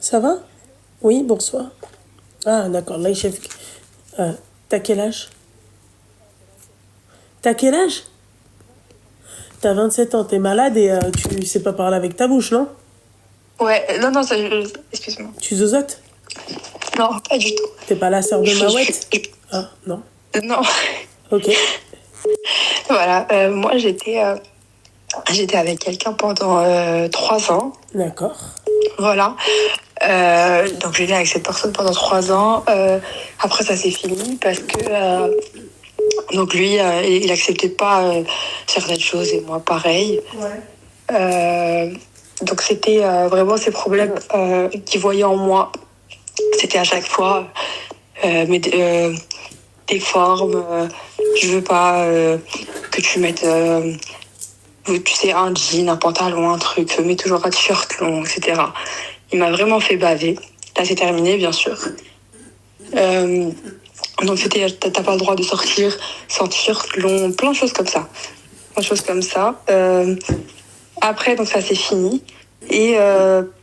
Ça va? Oui, bonsoir. Ah, d'accord, là, chef. Euh, T'as quel âge? T'as quel âge? T'as 27 ans, t'es malade et tu sais pas parler avec ta bouche, non? Ouais, non, excuse-moi. Tu zozotes? Non, pas du tout. T'es pas la sœur de Mawette? Je- Ah, non. non, Ok, voilà. Moi, j'étais avec quelqu'un pendant 3 ans. d'accord. Voilà. Donc, j'étais avec cette personne pendant 3 ans. Après, ça s'est fini parce que donc lui, il acceptait pas certaines choses et moi, pareil. Ouais. Donc, c'était vraiment ces problèmes qu'il voyait en moi. C'était à chaque fois tes formes. Je veux pas que tu mettes, tu sais, un jean, un pantalon, un truc. Mets toujours un t-shirt long, etc. Il m'a vraiment fait baver. Là, c'est terminé, bien sûr. Donc, t'as pas le droit de sortir sans t-shirt long, plein de choses comme ça. Plein de choses comme ça. Après, donc, ça, c'est fini. Et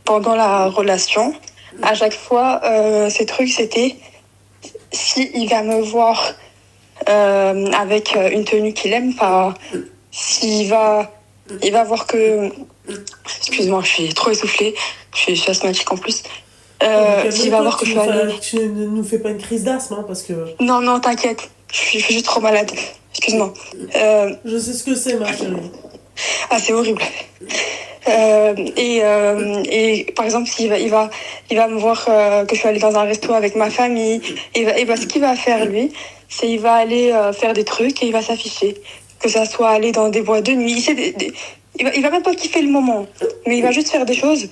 pendant la relation, à chaque fois, ces trucs, c'était si il va me voir avec une tenue qu'il aime pas, il va voir que, excuse-moi, je suis trop essoufflée, je suis asthmatique en plus. S'il va voir que je suis allée... Tu ne nous fais pas une crise d'asthme, hein, parce que Non, t'inquiète, je suis juste trop malade. Excuse-moi. je sais ce que c'est, ma chérie. Ah, c'est horrible. Et par exemple, s'il va, il va me voir que je suis allée dans un resto avec ma famille, et ce qu'il va faire, lui, c'est il va aller faire des trucs et il va s'afficher. Que ça soit aller dans des boîtes de nuit. Il va même pas kiffer le moment, mais il va juste faire des choses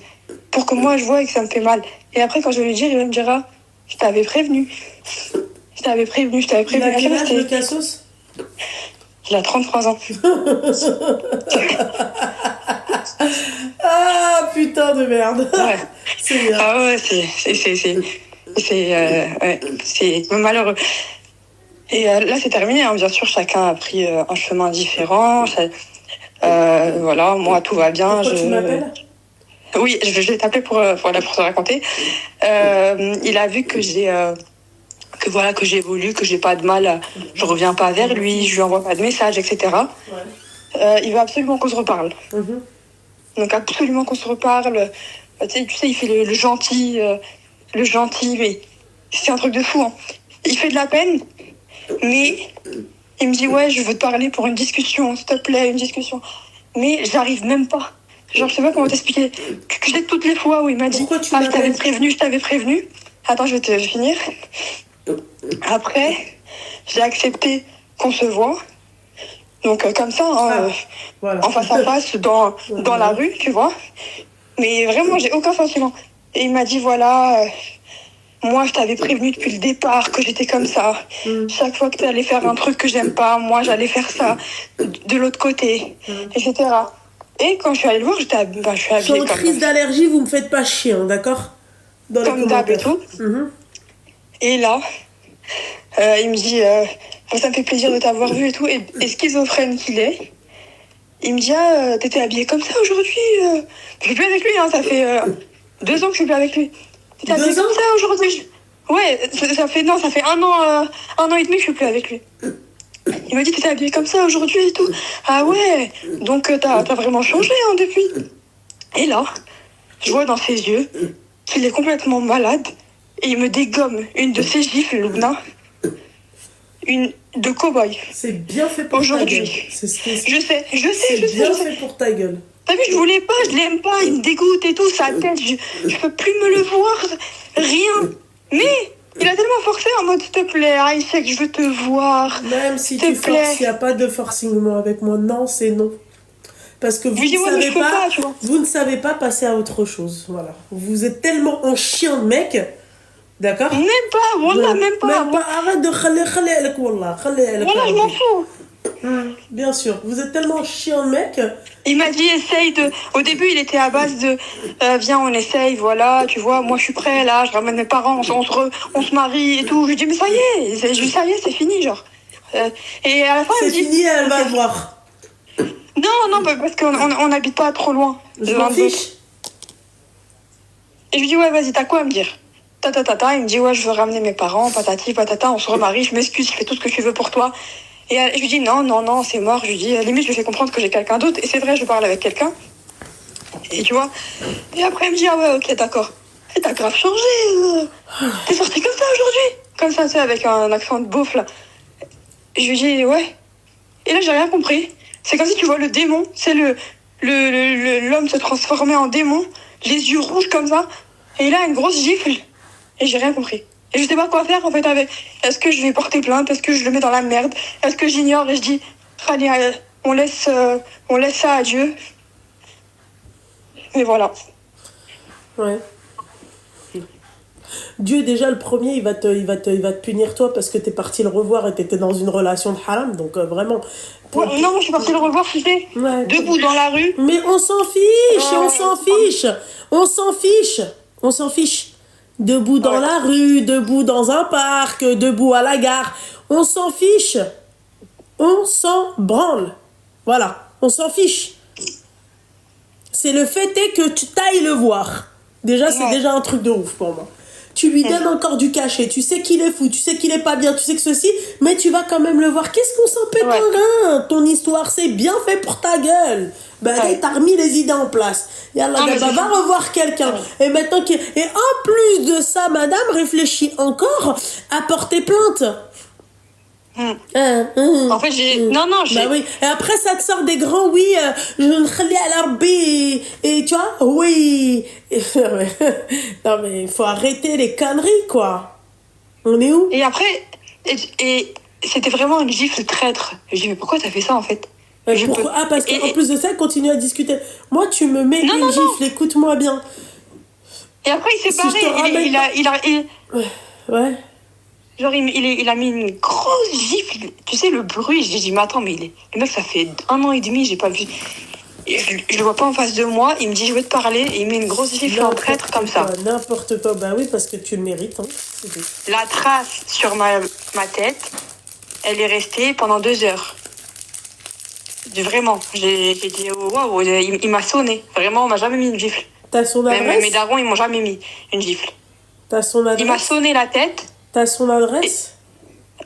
pour que moi je vois et que ça me fait mal. Et après, quand je vais lui dire, il va me dire, ah, je t'avais prévenu. Je t'avais prévenu. Il a quel âge, le cassos? Il a 33 ans. Ah, putain de merde. Ouais. C'est bien. Ah ouais, c'est malheureux. Et là, c'est terminé, hein. Bien sûr, chacun a pris un chemin différent. Voilà, moi, tout va bien. Pourquoi tu m'appelles? Oui, je vais t'appeler pour te raconter. Il a vu que que j'évolue, que j'ai pas de mal, je reviens pas vers lui, je lui envoie pas de messages, etc. Ouais. Il veut absolument qu'on se reparle. Mhm. Donc absolument qu'on se reparle. Tu sais, il fait le gentil, mais c'est un truc de fou, hein. Il fait de la peine, mais il me dit ouais, je veux te parler pour une discussion, s'il te plaît, une discussion. Mais j'arrive même pas. Genre, je sais pas comment t'expliquer. Tu sais, toutes les fois où il m'a dit Pourquoi tu ah, je m'appelles? t'avais prévenu. Attends, je vais te finir. Après, j'ai accepté qu'on se voit. Donc, comme ça, hein, Voilà. en face à face, dans la rue, tu vois. Mais vraiment, j'ai aucun sentiment. Et il m'a dit, voilà, moi, je t'avais prévenu depuis le départ que j'étais comme ça. Chaque fois que tu allais faire un truc que j'aime pas, moi, j'allais faire ça de l'autre côté, etc. Et quand je suis allée le voir, je suis Je suis habillée en crise d'allergie, vous me faites pas chier, hein, d'accord? Dans les comme d'hab et tout. Mhm. Et là, il me dit, ça me fait plaisir de t'avoir vu et tout. Et schizophrène qu'il est, il me dit, ah, t'étais habillée comme ça aujourd'hui. Je suis plus avec lui, hein, ça fait 2 ans que je suis plus avec lui. T'étais habillée comme ça aujourd'hui. Ouais, ça fait 1 an et demi que je suis plus avec lui. Il m'a dit, t'étais habillée comme ça aujourd'hui et tout. Ah ouais, donc t'as vraiment changé, hein, depuis. Et là, je vois dans ses yeux qu'il est complètement malade et il me dégomme une de ses gifles, Lubna. Une de cow-boy. C'est bien fait pour ta gueule. Je sais. C'est bien fait pour ta gueule. T'as vu, je voulais pas, je l'aime pas, il me dégoûte et tout, sa tête, je peux plus me le voir, rien. Mais il a tellement forcé en mode, s'il te plaît, Aïssek, je veux te voir. Même si tu forces, il n'y a pas de forcing avec moi. Non, c'est non. Parce que vous ne savez pas passer à autre chose. Voilà. Vous êtes tellement en chien de mec. D'accord? Même pas, voilà, même pas. Arrête de khalé, wallah. Voilà, je m'en fous. Bien sûr, vous êtes tellement chien de mec. Il m'a dit, au début, il était à base de, viens, on essaye, voilà, tu vois, moi je suis prêt, là, je ramène mes parents, on se marie et tout. Je lui dis, mais ça y est, c'est fini, genre. Et à la fin, c'est fini, elle va le voir. Non, parce qu'on n'habite pas trop loin. Je m'en fiche. Et je lui dis, ouais, vas-y, t'as quoi à me dire? Il me dit, ouais, je veux ramener mes parents, patati, patata, on se remarie, je m'excuse, je fais tout ce que tu veux pour toi. Et je lui dis, non, c'est mort. Je lui dis, limite, je lui fais comprendre que j'ai quelqu'un d'autre. Et c'est vrai, je parle avec quelqu'un. Et tu vois. Et après, elle me dit, ah ouais, ok, d'accord. Et t'as grave changé. T'es sorti comme ça aujourd'hui. Comme ça, tu sais, avec un accent de beauf, là. Et je lui dis, ouais. Et là, j'ai rien compris. C'est comme si tu vois le démon. C'est l'homme se transformer en démon. Les yeux rouges comme ça. Et il a une grosse gifle. Et j'ai rien compris. Et je sais pas quoi faire en fait avec. Est-ce que je vais porter plainte? Est-ce que je le mets dans la merde? Est-ce que j'ignore et je dis, allez, on laisse ça à Dieu. Mais voilà. Ouais. Dieu, déjà, le premier, il va te punir toi parce que t'es parti le revoir et t'étais dans une relation de haram. Donc, vraiment. Ouais, non, moi, je suis partie le revoir, tu sais. Ouais. Debout dans la rue. Mais on s'en fiche, on s'en fiche. On s'en fiche. On s'en fiche. Debout dans la rue, debout dans un parc, debout à la gare. On s'en fiche. On s'en branle. Voilà, on s'en fiche. C'est le fait est que tu t'ailles le voir. Déjà, c'est déjà un truc de ouf pour moi. Tu lui donnes encore du cachet. Tu sais qu'il est fou, tu sais qu'il est pas bien, tu sais que ceci, mais tu vas quand même le voir. Qu'est-ce qu'on s'en pète un rein? Ton histoire, c'est bien fait pour ta gueule. Ben, t'as remis les idées en place. Yallah, va revoir quelqu'un. Et maintenant, et en plus de ça, madame réfléchit encore à porter plainte. En fait, j'ai... Bah oui. Et après, ça te sort des grands oui, je ne khali à l'arbi. Et tu vois, oui. Non, mais il faut arrêter les conneries, quoi. On est où? Et après, et c'était vraiment une gifle traître. Je dis, mais pourquoi t'as fait ça, en fait? Parce qu'en plus de ça, continue à discuter. Moi, tu me mets une gifle, écoute-moi bien. Et après, il s'est barré. Ouais. Genre, il a mis une grosse gifle. Tu sais, le bruit, j'ai dit, mais attends, mais le mec, ça fait 1 an et demi, j'ai pas vu. Je le vois pas en face de moi, il me dit, je veux te parler, et il met une grosse gifle en traître comme ça. N'importe quoi, bah oui, parce que tu le mérites. Hein. La trace sur ma tête, elle est restée pendant 2 heures. Vraiment, j'ai dit, waouh, il m'a sonné. Vraiment, on m'a jamais mis une gifle. T'as son adresse? Mes darons, ils m'ont jamais mis une gifle. T'as son adresse? Il m'a sonné la tête. T'as son adresse?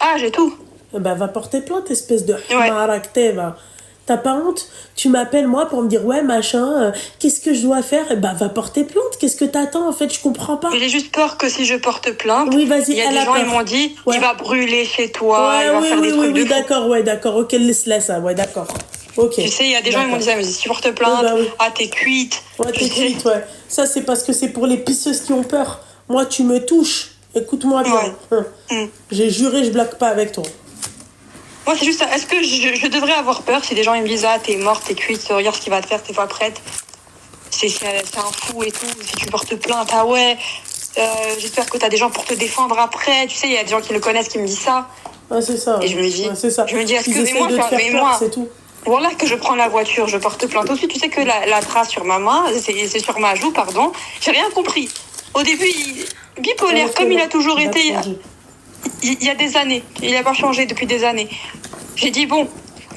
Ah, j'ai tout. Bah, va porter plainte, espèce de marakté, va. T'as pas honte? Tu m'appelles, moi, pour me dire, ouais, machin, qu'est-ce que je dois faire? Bah, va porter plainte. Qu'est-ce que t'attends, en fait? Je comprends pas. J'ai juste peur que si je porte plainte, oui, vas-y, il y a des gens, ils m'ont dit, il va brûler chez toi, il va faire des trucs de fou. d'accord, ok, laisse-la ça, d'accord. Ok. Tu sais, il y a des gens, ils m'ont dit, mais si tu portes plainte, t'es cuite. Ouais, t'es cuite, ouais. Ça, c'est parce que c'est pour les pisseuses qui ont peur. Moi, tu me touches. Écoute-moi bien. J'ai juré, je blague pas avec toi. Moi, c'est juste ça. Est-ce que je devrais avoir peur si des gens ils me disent, ah, t'es morte, t'es cuite, regarde ce qu'il va te faire, t'es pas prête. C'est un fou et tout. Si tu portes plainte, ah ouais, j'espère que t'as des gens pour te défendre après. Tu sais, il y a des gens qui le connaissent qui me disent ça. Ah, c'est ça. Et je me dis, est-ce que moi, c'est tout. Voilà que je prends la voiture, je porte plainte. Ensuite, tu sais que la trace sur ma main, c'est sur ma joue, pardon. J'ai rien compris. Au début, bipolaire, comme il a toujours été, il y a des années. Il n'a pas changé depuis des années. J'ai dit, bon,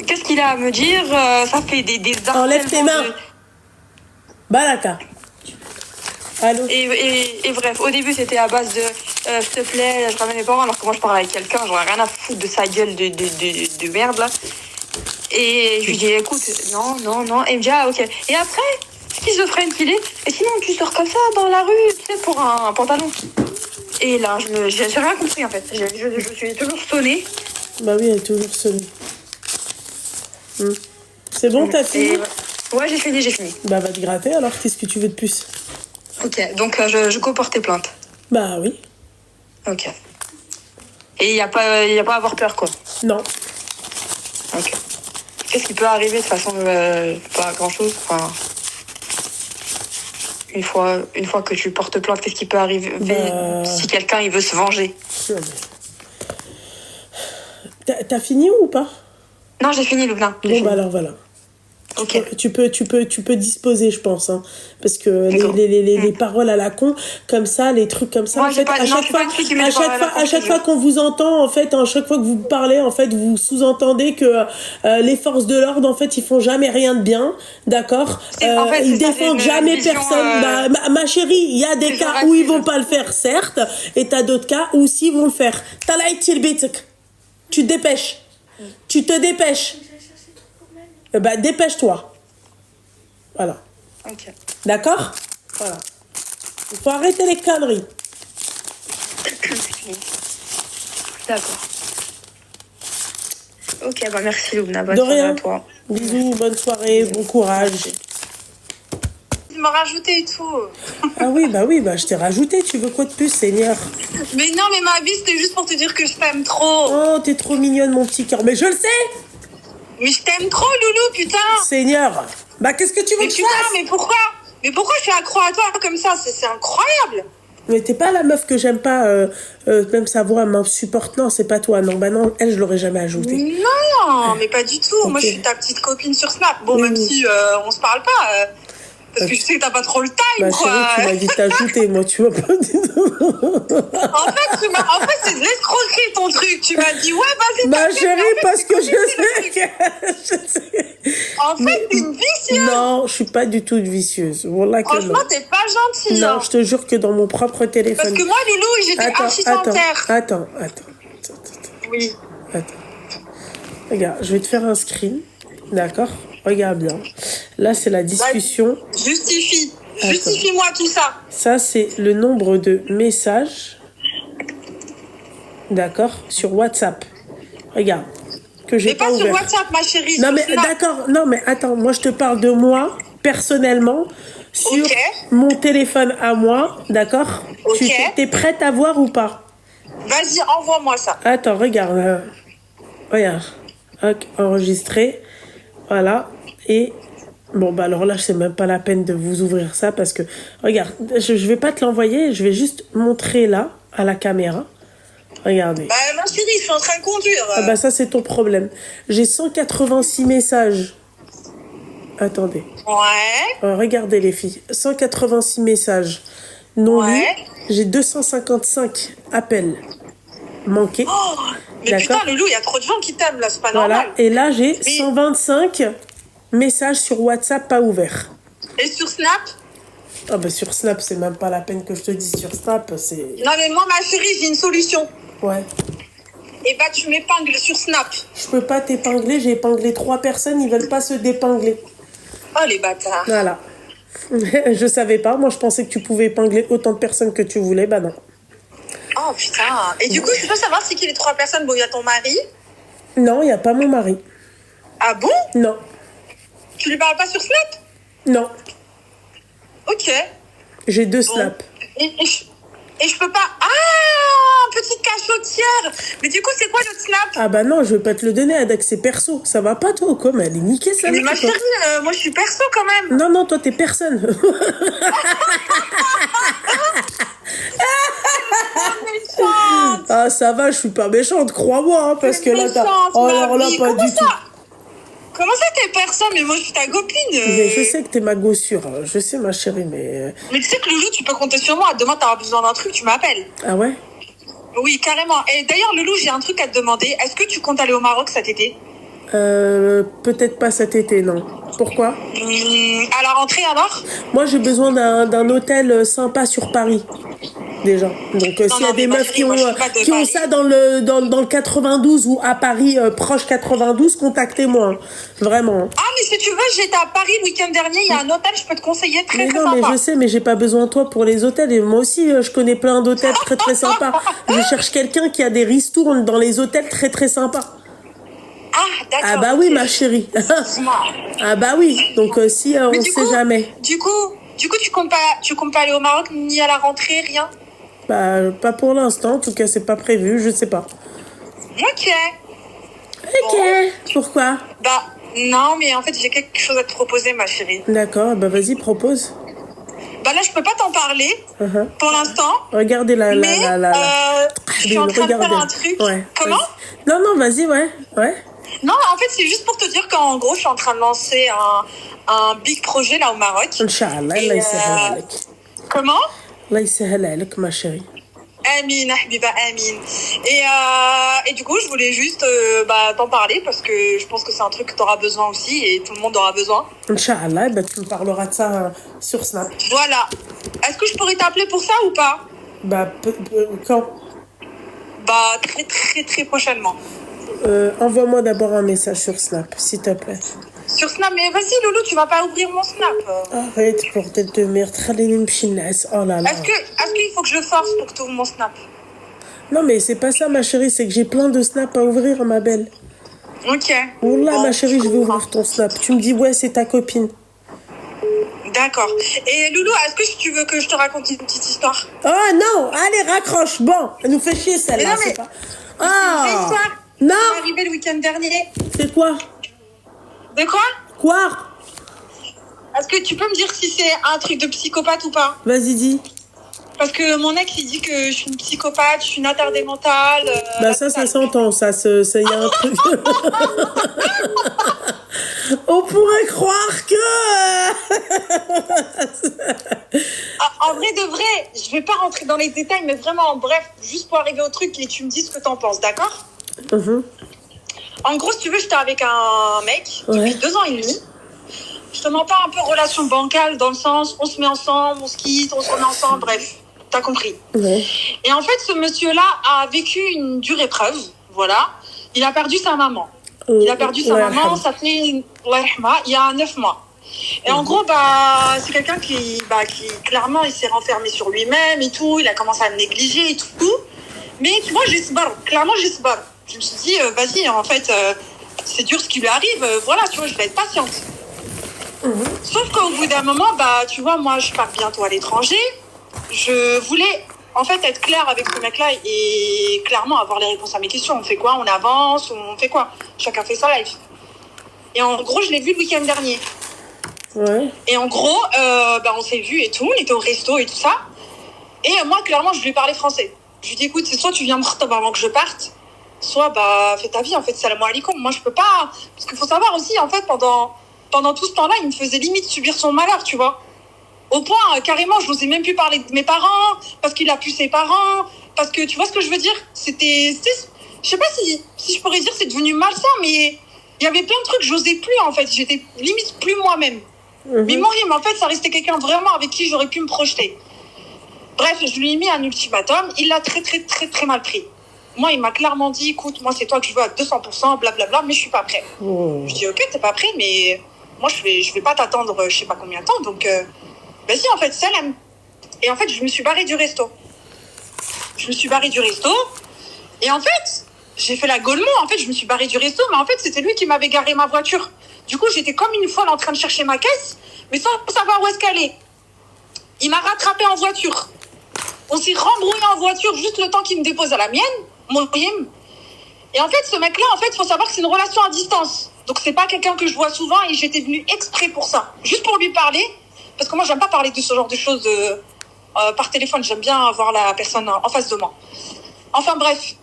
qu'est-ce qu'il a à me dire? Ça fait des enlève tes mains. Balaka. Allô. Et bref, au début, c'était à base de s'il te plaît, je ramène mes parents, alors que moi, je parle avec quelqu'un, j'aurais rien à foutre de sa gueule de merde, là. Et je lui dis, écoute, non. Et il me dit, ah, ok. Et après, schizophrène qu'il est, et sinon, tu sors comme ça dans la rue, tu sais, pour un pantalon. Et là, j'ai rien compris, en fait. Je suis toujours sonnée. Bah oui, elle est toujours sonnée. C'est bon, t'as fini? Ouais, j'ai fini. Bah, va te gratter, alors, qu'est-ce que tu veux de plus? Ok, donc je co-porte plainte. Bah oui. Ok. Et il n'y a pas à avoir peur, quoi? Non. Ok. Qu'est-ce qui peut arriver de toute façon? Pas grand-chose. Enfin, une fois que tu portes plainte, qu'est-ce qui peut arriver si quelqu'un il veut se venger? T'as fini ou pas? Non, j'ai fini, Loubna. Bon, bah alors voilà. tu peux disposer, je pense, hein, parce que les paroles à la con, comme ça, les trucs comme ça, moi, en fait, à chaque fois qu'on vous entend, en fait, à chaque fois que vous parlez, en fait, vous sous-entendez que les forces de l'ordre, en fait, ils font jamais rien de bien, d'accord, ils défendent jamais personne. Ma chérie, il y a des cas où ils vont pas le faire, certes, et t'as d'autres cas où s'ils vont le faire. Tu te dépêches. Tu te dépêches. Dépêche-toi. Voilà. Ok. D'accord ? Voilà. Il faut arrêter les conneries. D'accord. Ok, merci Loubna. Bonne soirée à toi. Bisous, bonne soirée, bon courage. Tu m'as rajouté et tout. Ah oui, je t'ai rajouté. Tu veux quoi de plus, Seigneur ? Mais non, mais ma vie, c'était juste pour te dire que je t'aime trop. Oh, t'es trop mignonne, mon petit cœur. Mais je le sais. Mais je t'aime trop, Loulou, putain. Seigneur. Qu'est-ce que tu veux que je fasse ? Mais pourquoi je suis accro à toi comme ça ? C'est incroyable. Mais t'es pas la meuf que j'aime pas, même sa voix m'insupporte. Non, c'est pas toi. Non, non, elle, je l'aurais jamais ajoutée. Non, mais pas du tout. Okay. Moi, je suis ta petite copine sur Snap. Bon, même si on se parle pas... Parce que je sais que t'as pas trop le time, quoi. Chérie, tu m'as dit t'ajouter, moi, tu vas pas dire. En fait, c'est de l'escroquerie, ton truc. Tu m'as dit, ouais, vas-y, ma chérie, parce que je sais. En fait, t'es une vicieuse. Non, je suis pas du tout une vicieuse. Voilà. Franchement, t'es pas gentille. Non, je te jure que dans mon propre téléphone. Parce que moi, Loulou, j'étais archi sans terre. Attends. Oui. Attends. Regarde, je vais te faire un screen. D'accord ? Regarde bien. Là, c'est la discussion. Justifie-moi tout ça. Ça, c'est le nombre de messages. D'accord ? Sur WhatsApp. Regarde. Que j'ai pas ouvert. Sur WhatsApp, ma chérie. Non, mais d'accord. Non, mais attends. Moi, je te parle de moi, personnellement, sur mon téléphone à moi. D'accord ? Ok. T'es prête à voir ou pas ? Vas-y, envoie-moi ça. Attends, regarde. Regarde. Enregistré. Voilà. Et bon, alors là, c'est même pas la peine de vous ouvrir ça parce que, regarde, je vais pas te l'envoyer, je vais juste montrer là, à la caméra. Regardez. Ma chérie, je suis en train de conduire. Ça, c'est ton problème. J'ai 186 messages. Attendez. Ouais. Regardez, les filles. 186 messages non lus. J'ai 255 appels manqués. Oh, mais putain, Loulou, il y a trop de gens qui t'aiment, là, c'est pas normal. Voilà, et là, j'ai 125 messages sur WhatsApp pas ouverts. Et sur Snap ? Sur Snap, c'est même pas la peine que je te dise. Sur Snap, c'est... Non, mais moi, ma chérie, j'ai une solution. Ouais. Et tu m'épingles sur Snap. Je peux pas t'épingler, j'ai épinglé 3 personnes, ils veulent pas se dépingler. Oh, les bâtards. Voilà. Je savais pas, moi je pensais que tu pouvais épingler autant de personnes que tu voulais, non. Oh putain. Et du coup, je peux savoir c'est qui les 3 personnes. Bon, il y a ton mari. Non, il n'y a pas mon mari. Ah bon ? Non. Tu lui parles pas sur Snap ? Non. Ok. J'ai 2 Snaps. Et je peux pas... Ah, petite cachotière. Mais du coup, c'est quoi le Snap ? Non, je vais pas te le donner, Adak, c'est perso. Ça va pas, toi, ou quoi ? Mais elle est niquée, ça. Mais ma chérie, moi, je suis perso, quand même. Non, toi, t'es personne. Ça va, je suis pas méchante, crois-moi, parce que là, t'as... Oh, alors là, pas du tout. Comment ça, t'es personne ? Mais moi, je suis ta copine. Mais je sais que t'es ma gossure. Je sais, ma chérie, mais... Mais tu sais que Loulou, tu peux compter sur moi. Demain, t'auras besoin d'un truc, tu m'appelles. Ah ouais ? Oui, carrément. Et d'ailleurs, Loulou, j'ai un truc à te demander. Est-ce que tu comptes aller au Maroc cet été ? Peut-être pas cet été, non. Pourquoi ? À la rentrée, alors ? Moi, j'ai besoin d'un hôtel sympa sur Paris. Déjà. Donc, s'il y a des meufs qui ont ça dans le 92 ou à Paris, proche 92, contactez-moi. Vraiment. Ah, mais si tu veux, j'étais à Paris le week-end dernier. Il y a un hôtel, je peux te conseiller très sympa. Mais je sais, mais j'ai pas besoin de toi pour les hôtels. Et moi aussi, je connais plein d'hôtels très, très sympas. Je cherche quelqu'un qui a des ristournes dans les hôtels très, très sympas. Ah, d'accord. Oui, ma chérie. Oui. Donc, si on ne sait jamais. Du coup, tu comptes pas aller au Maroc ni à la rentrée, rien ? Pas pour l'instant. En tout cas, c'est pas prévu. Je sais pas. Ok. Bon. Pourquoi ? Non, mais en fait, j'ai quelque chose à te proposer, ma chérie. D'accord. Vas-y, propose. Là, je peux pas t'en parler pour l'instant. Regardez je suis en train de faire un truc. Ouais. Comment ? Non, vas-y, ouais. Non, en fait, c'est juste pour te dire qu'en gros, je suis en train de lancer un big projet là au Maroc. Inch'Allah, Allah يسهل عليك. Comment? Allah يسهل عليك ma chérie. Amin, Habiba, Amin. Et du coup, je voulais juste t'en parler parce que je pense que c'est un truc que tu auras besoin aussi et tout le monde aura besoin. Inch'Allah, tu me parleras de ça sur Snap. Voilà. Est-ce que je pourrais t'appeler pour ça ou pas? Quand? Très, très, très prochainement. Envoie-moi d'abord un message sur Snap, s'il te plaît. Sur Snap, mais vas-y, Loulou, tu vas pas ouvrir mon Snap. Arrête, bordel de merde. Oh là là. Est-ce qu'il faut que je force pour que tu ouvres mon Snap? Non, mais c'est pas ça, ma chérie. C'est que j'ai plein de Snaps à ouvrir, ma belle. Ok. Wallah, ma chérie, je vais ouvrir ton Snap. Tu me dis, ouais, c'est ta copine. D'accord. Et Loulou, est-ce que tu veux que je te raconte une petite histoire? Oh non, allez, raccroche. Bon, elle nous fait chier, celle-là. C'est pas... une histoire qui non. est arrivée le week-end dernier. C'est quoi? De quoi? Quoi? Est-ce que tu peux me dire si c'est un truc de psychopathe ou pas? Vas-y, dis. Parce que mon ex, il dit que je suis une psychopathe, je suis une attardée mentale. Ça s'entend, ça y a un truc. On pourrait croire que... En vrai de vrai, je vais pas rentrer dans les détails, mais vraiment, bref, juste pour arriver au truc et tu me dis ce que t'en penses, d'accord? En gros, si tu veux, j'étais avec un mec depuis 2 ans et demi. Je te mens pas, un peu relation bancale dans le sens, on se met ensemble, on se quitte, on se remet ensemble, bref, t'as compris. Ouais. Et en fait, ce monsieur-là a vécu une dure épreuve, voilà. Il a perdu sa maman. Il a perdu sa maman, ça fait, il y a 9 mois. Et en gros, c'est quelqu'un qui, clairement, il s'est renfermé sur lui-même et tout, il a commencé à me négliger et tout. Mais tu vois, clairement, je me suis dit, vas-y, en fait, c'est dur ce qui lui arrive, voilà, tu vois, je vais être patiente. Sauf qu'au bout d'un moment, tu vois, moi, je pars bientôt à l'étranger. Je voulais, en fait, être claire avec ce mec-là et clairement avoir les réponses à mes questions. On fait quoi? On avance? On fait quoi? Chacun fait sa life. Et en gros, je l'ai vu le week-end dernier. Ouais. Et en gros, on s'est vus et tout, on était au resto et tout ça. Et moi, clairement, je lui ai parlé français. Je lui ai dit, écoute, c'est soit tu viens me retomber avant que je parte, soit, fais ta vie, en fait, salam alaikum. Moi, je peux pas... Parce qu'il faut savoir aussi, en fait, pendant tout ce temps-là, il me faisait limite subir son malheur, tu vois. Au point, carrément, je n'osais même plus parler de mes parents, parce qu'il a pu ses parents, parce que, tu vois ce que je veux dire? Je sais pas si je pourrais dire c'est devenu malsain, mais il y avait plein de trucs, j'osais plus, en fait. J'étais limite plus moi-même. Mais en fait, ça restait quelqu'un vraiment avec qui j'aurais pu me projeter. Bref, je lui ai mis un ultimatum. Il l'a très, très, très, très mal pris. Moi, il m'a clairement dit, écoute, moi, c'est toi que je veux à 200%, blablabla, mais je suis pas prêt. Je dis, ok, t'es pas prêt, mais moi, je vais pas t'attendre je sais pas combien de temps, donc vas-y, en fait, salam. Et en fait, je me suis barrée du resto. Et en fait, j'ai fait la Gaulmont. En fait, je me suis barrée du resto, mais en fait, c'était lui qui m'avait garé ma voiture. Du coup, j'étais comme une folle en train de chercher ma caisse, mais sans savoir où est-ce qu'elle est. Il m'a rattrapée en voiture. On s'est rembrouillé en voiture juste le temps qu'il me dépose à la mienne, mon prime. Et en fait, ce mec-là, faut savoir que c'est une relation à distance. Donc, c'est pas quelqu'un que je vois souvent et j'étais venue exprès pour ça. Juste pour lui parler, parce que moi, j'aime pas parler de ce genre de choses par téléphone. J'aime bien avoir la personne en face de moi. Enfin, bref.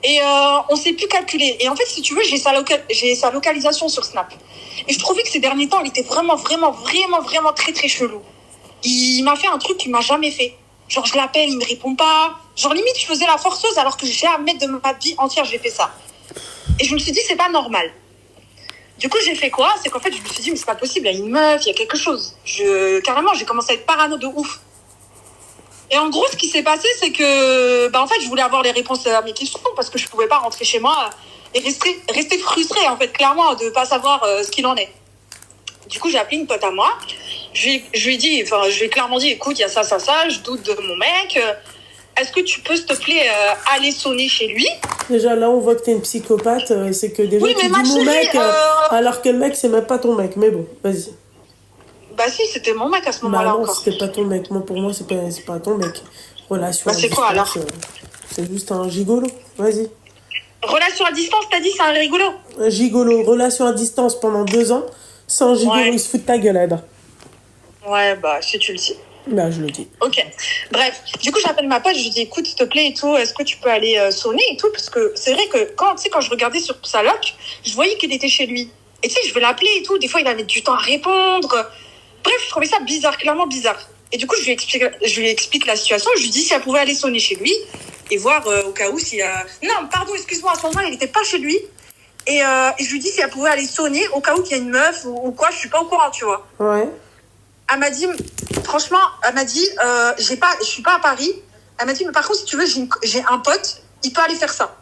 Et on s'est plus calculé. Et en fait, si tu veux, j'ai sa localisation sur Snap. Et je trouvais que ces derniers temps, il était vraiment, vraiment, vraiment, vraiment très, très chelou. Il m'a fait un truc qu'il m'a jamais fait. Genre, je l'appelle, il me répond pas. Genre, limite, je faisais la forceuse alors que jamais de ma vie entière, j'ai fait ça. Et je me suis dit, c'est pas normal. Du coup, j'ai fait quoi? C'est qu'en fait, je me suis dit, mais c'est pas possible, il y a une meuf, il y a quelque chose. Carrément, j'ai commencé à être parano de ouf. Et en gros, ce qui s'est passé, c'est que, en fait, je voulais avoir les réponses à mes questions parce que je pouvais pas rentrer chez moi et rester frustrée, en fait, clairement, de pas savoir ce qu'il en est. Du coup, j'ai appelé une pote à moi. Je lui ai clairement dit, écoute, il y a ça, je doute de mon mec. Est-ce que tu peux, s'il te plaît, aller sonner chez lui? Déjà, là, on voit que t'es une psychopathe. C'est que déjà, tu dis mon mec, alors que le mec, c'est même pas ton mec. Mais bon, vas-y. Bah si, c'était mon mec à ce moment-là non, encore. C'était pas ton mec. Moi, pour moi, c'est pas ton mec. Relation c'est quoi, alors? C'est juste un gigolo. Vas-y. Relation à distance, t'as dit, c'est un rigolo? Un gigolo. Relation à distance pendant 2 ans. C'est un gigolo, il se fout de ta gueule, Ada. Ouais, si tu le dis. Bah, je le dis. Ok. Bref, du coup, j'appelle ma pote, je lui dis, écoute, s'il te plaît et tout, est-ce que tu peux aller sonner et tout? Parce que c'est vrai que quand je regardais sur sa loc, je voyais qu'il était chez lui. Et tu sais, je vais l'appeler et tout. Des fois, il avait du temps à répondre. Bref, je trouvais ça bizarre, clairement bizarre. Et du coup, je lui explique la situation. Je lui dis si elle pouvait aller sonner chez lui et voir au cas où s'il y a... Non, pardon, excuse-moi, à ce moment-là, il n'était pas chez lui. Et je lui dis si elle pouvait aller sonner au cas où il y a une meuf ou quoi, je suis pas au courant, tu vois. Ouais. Elle m'a dit, franchement, je suis pas à Paris. Elle m'a dit, mais par contre, si tu veux, j'ai un pote, il peut aller faire ça.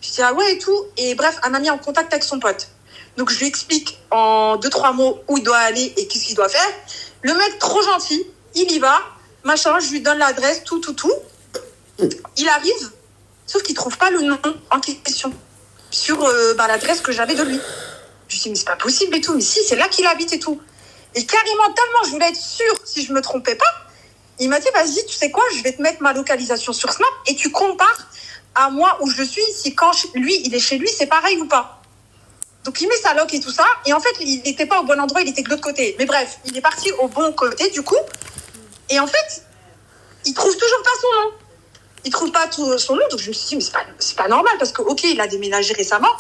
Je dis, ah ouais et tout. Et bref, elle m'a mis en contact avec son pote. Donc, je lui explique en 2-3 mots où il doit aller et qu'est-ce qu'il doit faire. Le mec, trop gentil, il y va, machin, je lui donne l'adresse, tout. Il arrive, sauf qu'il trouve pas le nom en question sur l'adresse que j'avais de lui. Je lui dis, mais c'est pas possible et tout. Mais si, c'est là qu'il habite et tout. Et carrément, tellement je voulais être sûre si je me trompais pas, il m'a dit, vas-y, tu sais quoi, je vais te mettre ma localisation sur Snap et tu compares à moi où je suis, si quand lui, il est chez lui, c'est pareil ou pas. Donc, il met sa loc et tout ça. Et en fait, il n'était pas au bon endroit, il était de l'autre côté. Mais bref, il est parti au bon côté, du coup. Et en fait, il trouve toujours pas son nom. Il trouve pas son nom. Donc, je me suis dit, mais c'est pas normal parce que, ok, il a déménagé récemment.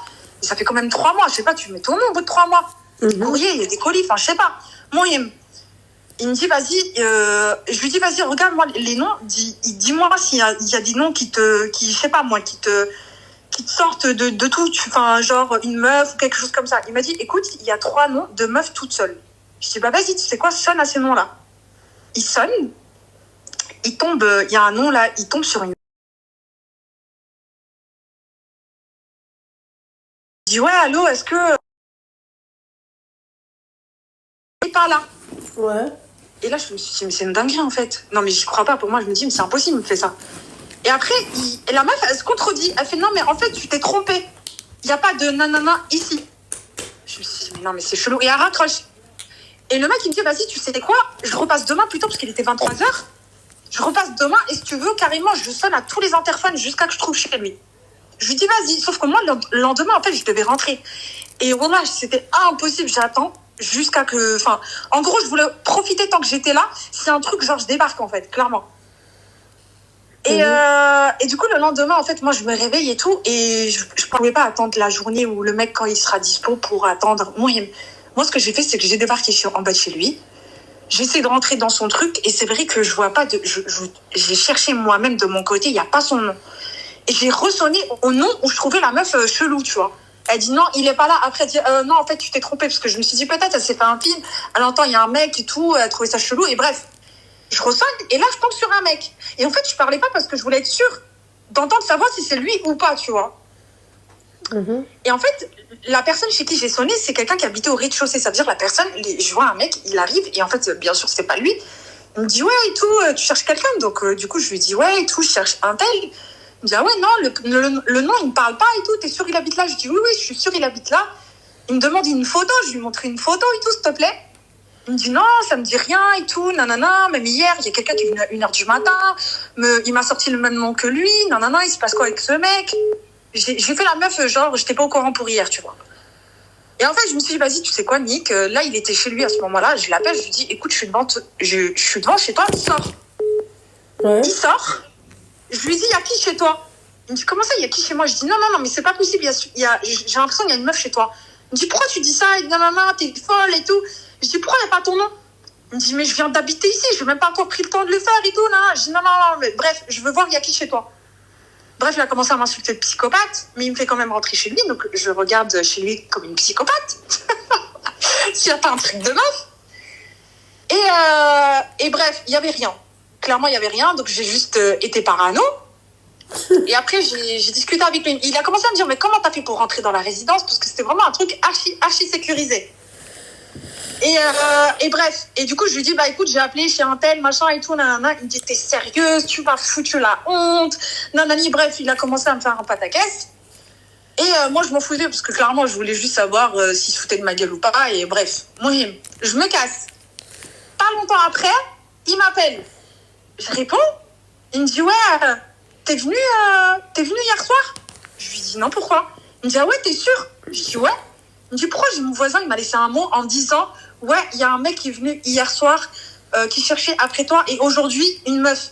Mais ça fait quand même 3 mois. Je sais pas, tu mets ton nom au bout de 3 mois. Des courriers, il y a des colis, enfin, je sais pas. Moi, il me dit, vas-y, je lui dis, vas-y, regarde-moi les noms. Dis-moi s'il y a des noms je sais pas, moi, qui te sortent de tout. Enfin, genre une meuf ou quelque chose comme ça. Il m'a dit, écoute, il y a 3 noms de meufs toutes seules. Je dis, bah, vas-y, tu sais quoi, sonne à ces noms-là. Il sonne. Il tombe, il y a un nom là, il tombe sur une. Il dit, ouais, allô, est-ce que. Il est pas là. Ouais. Et là, je me suis dit, mais c'est une dinguerie en fait. Non, mais j'y crois pas. Pour moi, je me dis, mais c'est impossible, il me fait ça. Et après, la meuf, elle se contredit. Elle fait, non, mais en fait, tu t'es trompée. Il n'y a pas de nanana ici. Je me suis dit, mais non, mais c'est chelou. Et elle raccroche. Et le mec, il me dit, vas-y, tu sais quoi, je repasse demain plutôt, parce qu'il était 23h. Je repasse demain, et si tu veux, carrément, je sonne à tous les interphones jusqu'à que je trouve chez lui. Je lui dis, vas-y. Sauf que moi, le lendemain, en fait, je devais rentrer. Et voilà, c'était impossible. J'attends jusqu'à que... Enfin, en gros, je voulais profiter tant que j'étais là. C'est un truc, genre, je débarque, en fait, clairement. Et du coup, le lendemain, en fait, moi, je me réveille et tout. Et je ne pouvais pas attendre la journée où le mec, quand il sera dispo pour attendre. Moi, ce que j'ai fait, c'est que j'ai débarqué en bas de chez lui. J'essaie de rentrer dans son truc. Et c'est vrai que je vois pas de... J'ai cherché moi-même de mon côté. Il n'y a pas son nom. Et j'ai ressonné au nom où je trouvais la meuf chelou, tu vois. Elle dit non, il est pas là. Après, elle dit non, en fait, tu t'es trompée. Parce que je me suis dit, peut-être, elle s'est fait un film. Elle entend, il y a un mec et tout. Elle a trouvé ça chelou. Et bref, je ressonne. Et là, je tombe sur un mec. Et en fait, je parlais pas parce que je voulais être sûre d'entendre savoir si c'est lui ou pas, tu vois. Et en fait, la personne chez qui j'ai sonné, c'est quelqu'un qui habitait au rez-de-chaussée. Ça veut dire, la personne, je vois un mec, il arrive. Et en fait, bien sûr, c'est pas lui. Il me dit, ouais, et tout, tu cherches quelqu'un. Donc, du coup, je lui dis, ouais, et tout, je cherche un tel. Il me dit, ah ouais, non, le nom, il me parle pas et tout. T'es sûr il habite là? Je dis, oui, je suis sûr il habite là. Il me demande une photo. Je lui montre une photo et tout, s'il te plaît. Il me dit, non, ça me dit rien et tout, nanana. Même hier, il y a quelqu'un qui est venu à 1h du matin. Il m'a sorti le même nom que lui, nanana. Il se passe quoi avec ce mec? J'ai fait la meuf, genre, j'étais pas au courant pour hier, tu vois. Et en fait, je me suis dit, vas-y, tu sais quoi, Nick? Là, il était chez lui à ce moment-là. Je l'appelle, je lui dis, écoute, je suis devant chez toi, sors. Ouais. Il sort. Je lui dis, il y a qui chez toi? Il me dit, comment ça, il y a qui chez moi? Je dis, non, mais c'est pas possible. J'ai l'impression qu'il y a une meuf chez toi. Il me dit, pourquoi tu dis ça? Il dit, non, t'es folle et tout. Je dis, pourquoi il n'y a pas ton nom? Il me dit, mais je viens d'habiter ici. Je n'ai même pas encore pris le temps de le faire et tout. Je dis, non, mais bref, je veux voir, il y a qui chez toi? Bref, il a commencé à m'insulter de psychopathe, mais il me fait quand même rentrer chez lui. Donc, je regarde chez lui comme une psychopathe. S'il n'y a pas un truc de meuf. Et bref, il n'y avait rien. Clairement, il n'y avait rien, donc j'ai juste été parano. Et après, j'ai discuté avec lui. Il a commencé à me dire, mais comment t'as fait pour rentrer dans la résidence? Parce que c'était vraiment un truc archi sécurisé. Et bref, et du coup, je lui dis, bah écoute, j'ai appelé chez un tel, machin et tout, nanana. Il me dit, t'es sérieuse, tu m'as foutu la honte, nanani. Bref, il a commencé à me faire un pataquès. Et moi, je m'en foutais, parce que clairement, je voulais juste savoir s'il se foutait de ma gueule ou pas. Et bref, moi, je me casse. Pas longtemps après, il m'appelle. Je réponds. Il me dit, ouais, t'es venu hier soir? Je lui dis, non, pourquoi? Il me dit, ah ouais, t'es sûr? Je dis, ouais. Il me dit, pourquoi? Mon voisin, il m'a laissé un mot en me disant, ouais, il y a un mec qui est venu hier soir qui cherchait après toi et aujourd'hui une meuf.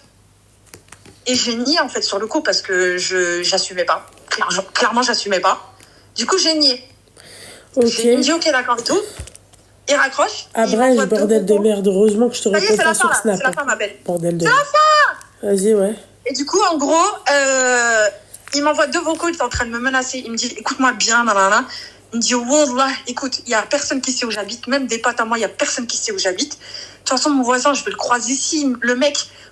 Et j'ai nié en fait sur le coup parce que j'assumais pas. Clairement, j'assumais pas. Du coup, j'ai nié. Okay. Il me dit ok, d'accord et tout. Il raccroche. Abrège, bordel de merde. Heureusement que je te réponds pas sur Snap. C'est la fin, ma belle. Bordel de merde. C'est la fin. Vas-y, ouais. Et du coup, en gros, il m'envoie 2 vocaux, il est en train de me menacer. Il me dit, écoute-moi bien, nanana. Il me dit, Wallah, écoute, il n'y a personne qui sait où j'habite. Même des potes à moi, il n'y a personne qui sait où j'habite. De toute façon, mon voisin, je vais le croiser ici.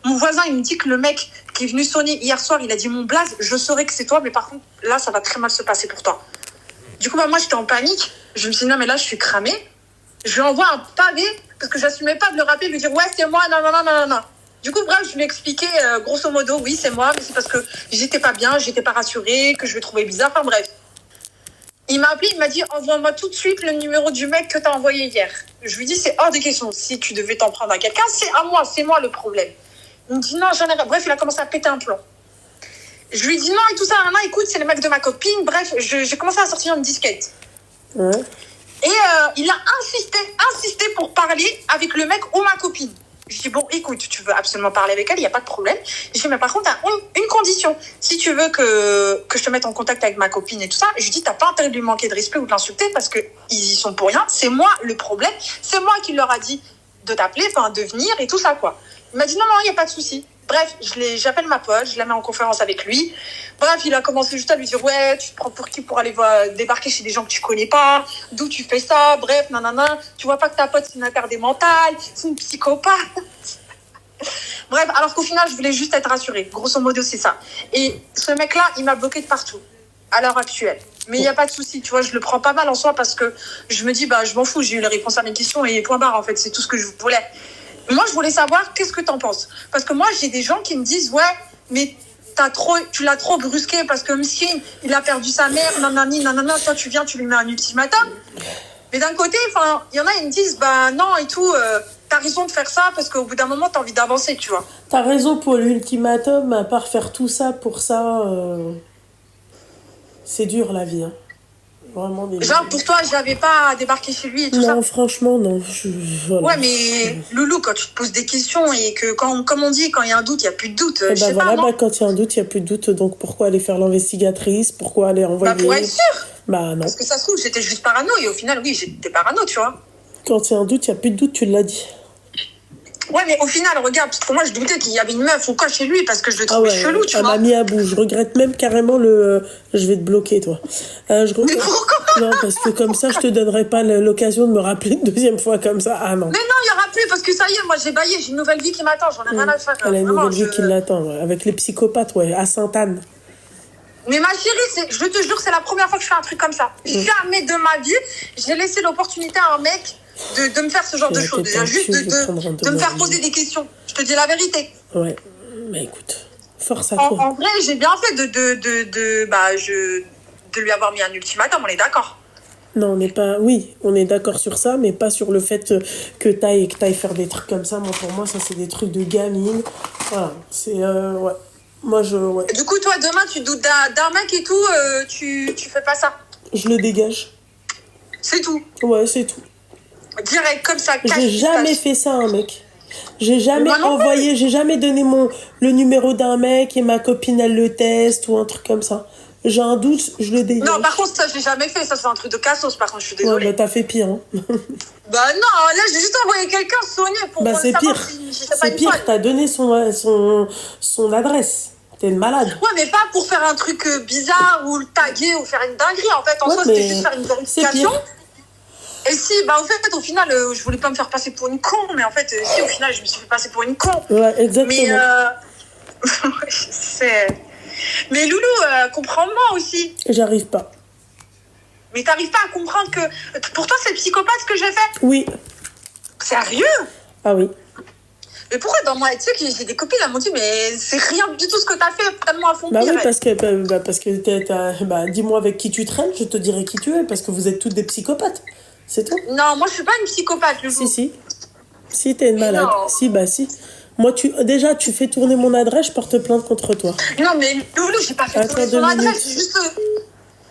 Mon voisin, il me dit que le mec qui est venu sonner hier soir, il a dit mon blaze, je saurais que c'est toi, mais par contre, là, ça va très mal se passer pour toi. Du coup, moi, j'étais en panique. Je me suis dit, non, mais là, je suis cramée. Je lui envoie un pavé, parce que je n'assumais pas de le rappeler, de lui dire, ouais, c'est moi, non. Du coup, bref, je lui ai expliqué, grosso modo, oui, c'est moi, mais c'est parce que j'étais pas bien, j'étais pas rassurée, que je le trouvais bizarre, enfin bref. Il m'a appelé, il m'a dit, envoie-moi tout de suite le numéro du mec que t'as envoyé hier. Je lui dis, c'est hors de question. Si tu devais t'en prendre à quelqu'un, c'est moi le problème. Il me dit, non, j'en ai rien. Bref, il a commencé à péter un plomb. Je lui dis, non, et tout ça, écoute, c'est le mec de ma copine. Bref, j'ai commencé à sortir une disquette. Ouais. Et il a insisté pour parler avec le mec ou ma copine. Je dis, bon, écoute, tu veux absolument parler avec elle, il n'y a pas de problème. Je dis, mais par contre, t'as une condition. Si tu veux que je te mette en contact avec ma copine et tout ça, je lui dis, t'as pas intérêt de lui manquer de respect ou de l'insulter parce qu'ils y sont pour rien. C'est moi le problème. C'est moi qui leur a dit de t'appeler, de venir et tout ça, quoi. Il m'a dit, non, il n'y a pas de souci. Bref, j'appelle ma pote, je la mets en conférence avec lui. Bref, il a commencé juste à lui dire, ouais, tu te prends pour qui pour aller débarquer chez des gens que tu connais pas, d'où tu fais ça, bref, nanana, tu vois pas que ta pote c'est une attardée mentale, c'est une psychopathe. Bref, alors qu'au final, je voulais juste être rassurée. Grosso modo, c'est ça. Et ce mec-là, il m'a bloqué de partout, à l'heure actuelle. Mais il n'y a pas de souci, tu vois, je le prends pas mal en soi parce que je me dis, je m'en fous, j'ai eu les réponses à mes questions et point barre, en fait, c'est tout ce que je voulais. Moi, je voulais savoir, qu'est-ce que t'en penses? Parce que moi, j'ai des gens qui me disent, ouais, mais tu l'as trop brusqué parce que Miskin, il a perdu sa mère, nanani, nanana, toi, tu viens, tu lui mets un ultimatum. Mais d'un côté, il y en a, ils me disent, non et tout, t'as raison de faire ça parce qu'au bout d'un moment, t'as envie d'avancer, tu vois. T'as raison pour l'ultimatum, à part faire tout ça pour ça, c'est dur la vie, hein. Vraiment des... Genre, pour toi, j'avais pas à débarquer chez lui et tout ça. Non, franchement, non. Voilà. Ouais, mais Loulou, quand tu te poses des questions et que, comme on dit, quand il y a un doute, il n'y a plus de doute. Quand il y a un doute, il n'y a plus de doute. Donc, pourquoi aller faire l'investigatrice? Pourquoi aller envoyer... pour être sûr. Non. Parce que ça se trouve, j'étais juste parano. Et au final, oui, j'étais parano, tu vois. Quand il y a un doute, il n'y a plus de doute, tu l'as dit. Ouais, mais au final, regarde, parce que moi, je doutais qu'il y avait une meuf ou quoi chez lui parce que je le trouvais chelou, tu vois. Elle m'a mis à bout. Je regrette même carrément je vais te bloquer, toi. Mais pourquoi? Non, parce que comme ça, je te donnerai pas l'occasion de me rappeler une deuxième fois comme ça. Ah non. Mais non, il n'y aura plus parce que ça y est, moi, j'ai baillé. J'ai une nouvelle vie qui m'attend. J'en ai rien à faire. Elle a une nouvelle vie qui l'attend, ouais. Avec les psychopathes, ouais, à Sainte-Anne. Mais ma chérie, je te jure, c'est la première fois que je fais un truc comme ça. Jamais de ma vie, j'ai laissé l'opportunité à un mec de me faire ce genre de choses. Déjà, juste de me faire poser des questions. Je te dis la vérité. Ouais, mais écoute, force à toi. En vrai, j'ai bien fait de lui avoir mis un ultimatum, on est d'accord. Non, on n'est pas... Oui, on est d'accord sur ça, mais pas sur le fait que t'ailles faire des trucs comme ça. Moi, pour moi, ça, c'est des trucs de gamine. Voilà, c'est... ouais. Moi, ouais. Du coup, toi, demain, tu doutes d'un mec et tout, tu fais pas ça. Je le dégage. C'est tout. Ouais, c'est tout. Direct, comme ça. J'ai jamais fait ça à un mec. J'ai jamais envoyé, j'ai jamais donné le numéro d'un mec et ma copine, elle le teste ou un truc comme ça. J'ai un doute, je le dégage. Non, par contre, ça, j'ai jamais fait. Ça, c'est un truc de cassos, par contre, je suis désolée. Ouais, t'as fait pire, hein. Non, là, j'ai juste envoyé quelqu'un sonner pour c'est savoir pire. si c'est pire, t'as donné son adresse. T'es une malade. Ouais, mais pas pour faire un truc bizarre ou le taguer ou faire une dinguerie. En fait, en soi, c'était juste faire une vérification. Et si, au final, je voulais pas me faire passer pour une con, mais en fait, si, au final, je me suis fait passer pour une con. Ouais, exactement. Mais, mais Loulou, comprends-moi aussi. J'arrive pas. Mais t'arrives pas à comprendre que, pour toi, c'est psychopathe ce que j'ai fait? Oui. Sérieux? Ah oui. Mais pourquoi dans moi, tu sais que j'ai des copines, elles m'ont dit, mais c'est rien du tout ce que t'as fait, tellement à fond. Oui, parce que dis-moi avec qui tu traînes, je te dirai qui tu es, parce que vous êtes toutes des psychopathes. C'est tout. Non, moi je suis pas une psychopathe, Loulou. Si, t'es une malade. Non. Si. Moi, déjà, tu fais tourner mon adresse, je porte plainte contre toi. Non, mais Loulou, j'ai pas fait tourner son adresse, c'est juste...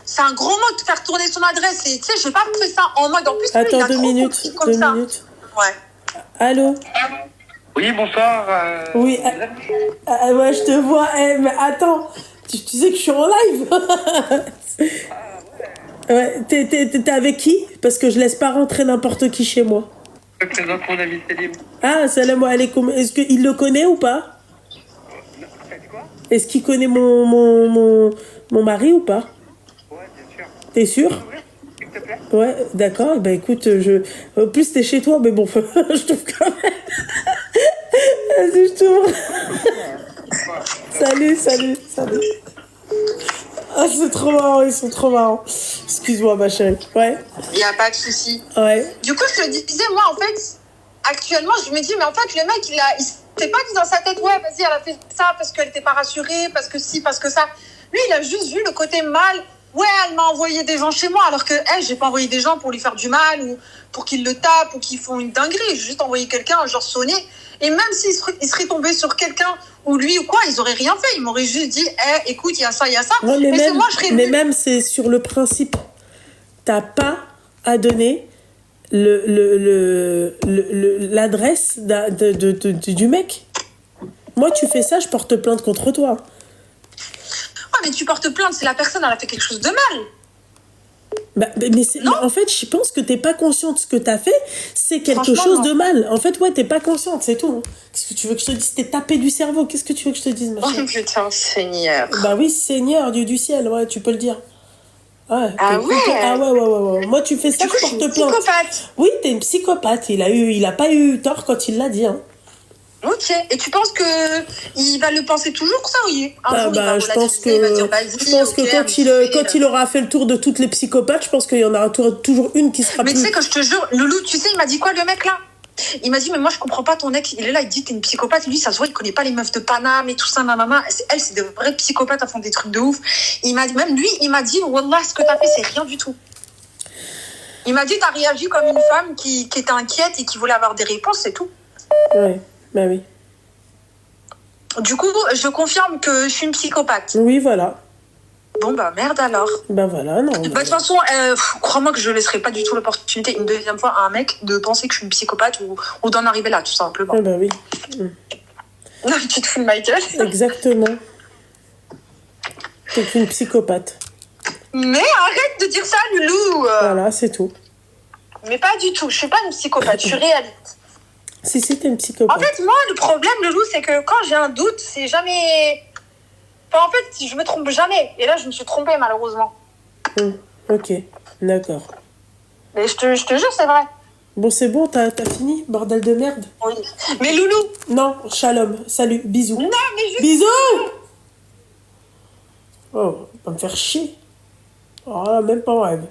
C'est un gros mot de faire tourner son adresse, et tu sais, j'ai pas fait ça en mode, en plus, attends, il a 2 minutes. Ouais. Allô? Oui, bonsoir. Oui, ouais, je te vois. Mais attends, tu sais que je suis en live. Ouais, t'es avec qui? Parce que je laisse pas rentrer n'importe qui chez moi. Je présente mon ami Selim. Ah, salam alaikum. Est-ce qu'il le connaît ou pas? Est-ce qu'il connaît mon mari ou pas? Ouais, bien sûr. T'es sûr? S'il te plaît. Ouais, d'accord. Bah écoute, en plus t'es chez toi, mais bon, je trouve quand même. Vas-y, je t'ouvre. Salut. Ah, c'est trop marrant, ils sont trop marrants. Excuse-moi, ma chérie. Ouais. Il n'y a pas de souci. Ouais. Du coup, je te disais, moi, en fait, actuellement, je me dis, mais en fait, le mec, il s'est pas dit dans sa tête, ouais, vas-y, elle a fait ça parce qu'elle n'était pas rassurée, parce que si, parce que ça. Lui, il a juste vu le côté mal. Ouais, elle m'a envoyé des gens chez moi, alors que, j'ai pas envoyé des gens pour lui faire du mal, ou pour qu'ils le tapent, ou qu'ils font une dinguerie. J'ai juste envoyé quelqu'un, genre sonné. Et même s'il serait tombé sur quelqu'un, ou lui ou quoi, ils auraient rien fait. Ils m'auraient juste dit, écoute, il y a ça. Ouais, mais c'est moi, je serais mais même, c'est sur le principe. T'as pas à donner l'adresse du mec. Moi, tu fais ça, je porte plainte contre toi. Ouais, mais tu portes plainte, c'est la personne, elle a fait quelque chose de mal. Bah, mais en fait, je pense que t'es pas consciente de ce que t'as fait, c'est quelque chose de mal. En fait, ouais, t'es pas consciente, c'est tout. Qu'est-ce que tu veux que je te dise? T'es tapé du cerveau. Qu'est-ce que tu veux que je te dise, ma chérie? Oh putain, Seigneur. Bah oui, Seigneur, Dieu du ciel, ouais, tu peux le dire. Ouais, ah ouais. Ouais. Moi, tu fais ça, je porte plainte. Psychopathe. Oui, t'es une psychopathe. Il a pas eu tort quand il l'a dit, hein. Ok. Et tu penses que il va le penser toujours, ça, oui? Je pense que quand il aura fait le tour de toutes les psychopathes, je pense qu'il y en aura toujours une qui sera mais plus... tu sais, quand je te jure, Loulou, tu sais, il m'a dit quoi, le mec, là? Il m'a dit, mais moi, je comprends pas ton ex. Il est là, il dit, t'es une psychopathe. Lui, ça se voit, il connaît pas les meufs de Paname et tout ça, nanana. Elle, c'est des vrais psychopathes, elles font des trucs de ouf. Même lui, il m'a dit, Wallah, ce que t'as fait, c'est rien du tout. Il m'a dit, t'as réagi comme une femme qui était inquiète et qui voulait avoir des réponses, c'est tout. Ouais, bah oui. Du coup, je confirme que je suis une psychopathe. Oui, voilà. Bon, bah merde alors. Bah voilà, non. De toute façon, crois-moi que je ne laisserai pas du tout l'opportunité une deuxième fois à un mec de penser que je suis une psychopathe ou d'en arriver là, tout simplement. Ah bah oui. Non, tu te fous de ma gueule. Exactement. T'es une psychopathe. Mais arrête de dire ça, Loulou. Voilà, c'est tout. Mais pas du tout. Je suis pas une psychopathe, je suis réaliste. Si, t'es une psychopathe. En fait, moi, le problème, Loulou, c'est que quand j'ai un doute, c'est jamais... Enfin, en fait, je me trompe jamais. Et là, je me suis trompée, malheureusement. Ok, d'accord. Mais je te jure, c'est vrai. Bon, c'est bon, t'as fini, bordel de merde. Oui. Mais Loulou. Non, shalom, salut, bisous. Non, mais juste... Bisous. Oh, va me faire chier. Oh là, même pas en rêve.